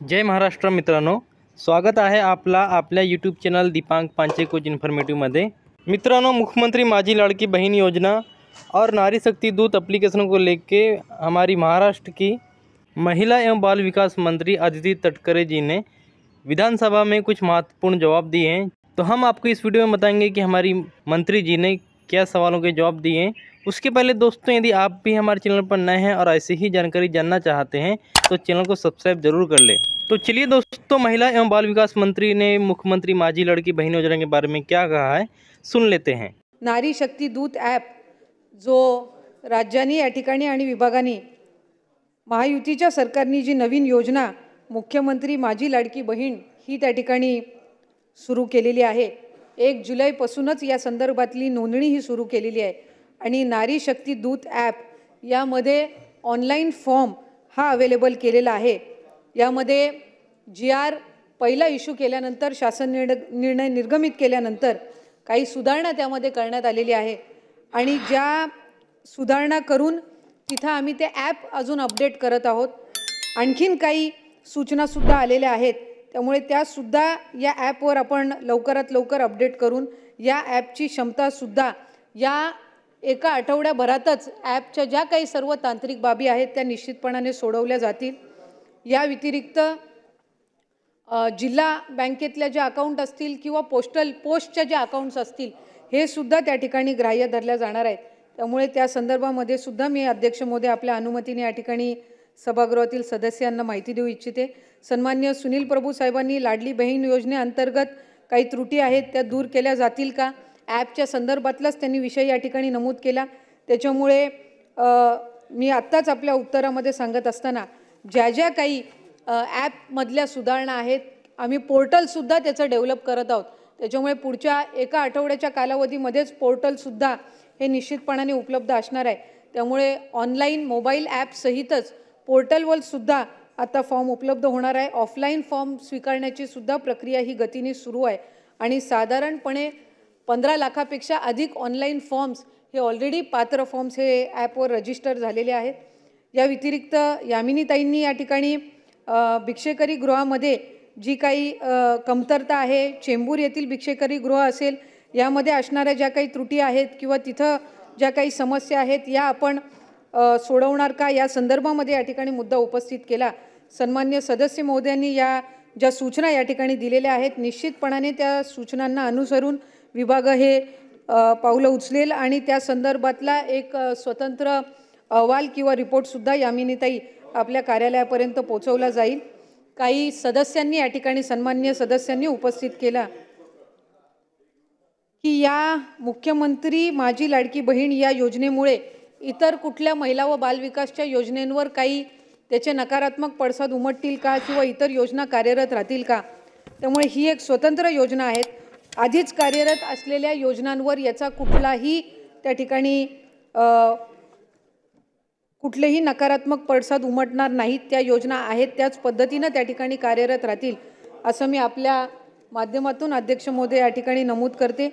जय महाराष्ट्र मित्रांनो, स्वागत आहे आपल्या यूट्यूब चॅनल दीपांक पांचे कुछ इन्फॉर्मेटिव में। मित्रांनो, मुख्यमंत्री माझी लाड़की बहन योजना और नारी शक्ति दूत एप्लीकेशन को लेके हमारी महाराष्ट्र की महिला एवं बाल विकास मंत्री अदिति तटकरे जी ने विधानसभा में कुछ महत्वपूर्ण जवाब दिए हैं। तो हम आपको इस वीडियो में बताएंगे कि हमारी मंत्री जी ने क्या सवालों के जवाब दिए हैं। उसके पहले दोस्तों, यदि आप भी हमारे चैनल पर नए हैं और ऐसी ही जानकारी जानना चाहते हैं तो चैनल को सब्सक्राइब जरूर कर लें। तो चलिए दोस्तों, महिला एवं बाल विकास मंत्री ने मुख्यमंत्री माझी लाड़की बहन योजना के बारे में क्या कहा है, सुन लेते हैं। नारी शक्ति दूत ॲप जो राज्यांनी या ठिकाणी आणि विभागांनी महायुतीच्या सरकारने जी नवीन योजना मुख्यमंत्री माझी लाडकी बहीण ही त्या ठिकाणी सुरू केलेली आहे। 1 जुलैपासूनच या संदर्भातली नोंदणी ही सुरू केलेली आहे आणि नारी शक्ती दूत ॲप यामध्ये ऑनलाईन फॉर्म हा अवेलेबल केलेला आहे। यामध्ये GR पहिला इश्यू केल्यानंतर शासन निर्णय निर्गमित केल्यानंतर काही सुधारणा त्यामध्ये करण्यात आलेली आहे आणि ज्या सुधारणा करून तिथं आम्ही ते ॲप अजून अपडेट करत आहोत। आणखीन काही सूचना सुद्धा आलेल्या आहेत, त्यामुळे त्या सुद्धा या ॲपवर आपण लवकरात लवकर अपडेट करून या ॲपची क्षमता सुद्धा या एका आठवड्याभरातच ॲपच्या ज्या काही सर्व तांत्रिक बाबी आहेत त्या निश्चितपणाने सोडवल्या जातील। या व्यतिरिक्त जिल्हा बँकेतल्या ज्या अकाउंट असतील किंवा पोस्टच्या ज्या अकाउंट्स असतील हे सुद्धा त्या ठिकाणी ग्राह्य धरल्या जाणार आहेत। त्यामुळे त्या संदर्भामध्ये सुद्धा मी अध्यक्ष महोदय आपल्या अनुमतीने या ठिकाणी सभागृहातील सदस्यांना माहिती देऊ इच्छिते। सन्माननीय सुनील प्रभू साहेबांनी लाडली बहीण योजनेअंतर्गत काही त्रुटी आहेत त्या दूर केल्या जातील का, ॲपच्या संदर्भातलाच त्यांनी विषय या ठिकाणी नमूद केला। त्याच्यामुळे मी आत्ताच आपल्या उत्तरामध्ये सांगत असताना ज्या ज्या काही ॲपमधल्या सुधारणा आहेत, आम्ही पोर्टलसुद्धा त्याचं डेव्हलप करत आहोत। त्याच्यामुळे पुढच्या एका आठवड्याच्या कालावधीमध्येच पोर्टलसुद्धा हे निश्चितपणाने उपलब्ध असणार आहे। त्यामुळे ऑनलाईन मोबाईल ॲप सहितच पोर्टलवर सुद्धा आता फॉर्म उपलब्ध होणार आहे। ऑफलाईन फॉर्म स्वीकारण्याची सुद्धा प्रक्रिया ही गतीने सुरू आहे आणि साधारणपणे 15 लाखापेक्षा अधिक ऑनलाईन फॉर्म्स हे ऑलरेडी पात्र फॉर्म्स हे ॲपवर रजिस्टर झालेले आहेत। या व्यतिरिक्त यामिनीताईंनी या ठिकाणी भिक्षेकरी गृहामध्ये जी काही कमतरता आहे, चेंबूर येथील भिक्षेकरी गृह असेल यामध्ये असणाऱ्या ज्या काही त्रुटी आहेत किंवा तिथं ज्या काही समस्या आहेत या आपण सोडवणार का, या संदर्भामध्ये या ठिकाणी मुद्दा उपस्थित केला। सन्माननीय सदस्य महोदयांनी या ज्या सूचना या ठिकाणी दिलेल्या आहेत निश्चितपणाने त्या सूचनांना अनुसरून विभाग हे पावलं उचलेल आणि त्या संदर्भातला एक स्वतंत्र अहवाल किंवा रिपोर्टसुद्धा यामिनीताई आपल्या कार्यालयापर्यंत पोहोचवला जाईल। काही सदस्यांनी या ठिकाणी सन्माननीय सदस्यांनी उपस्थित केला की या मुख्यमंत्री माझी लाडकी बहीण या योजनेमुळे इतर कुठल्या महिला व बालविकासच्या योजनेंवर काही त्याचे नकारात्मक पडसाद उमटतील का किंवा इतर योजना कार्यरत राहतील का। त्यामुळे ही एक स्वतंत्र योजना आहे। आधीच कार्यरत असलेल्या योजनांवर याचा कुठलाही त्या ठिकाणी कुठलेही नकारात्मक पडसाद उमटणार नाहीत। त्या योजना आहेत त्याच पद्धतीने त्या ठिकाणी कार्यरत राहतील असं मी आपल्या माध्यमातून अध्यक्ष महोदय या ठिकाणी नमूद करते।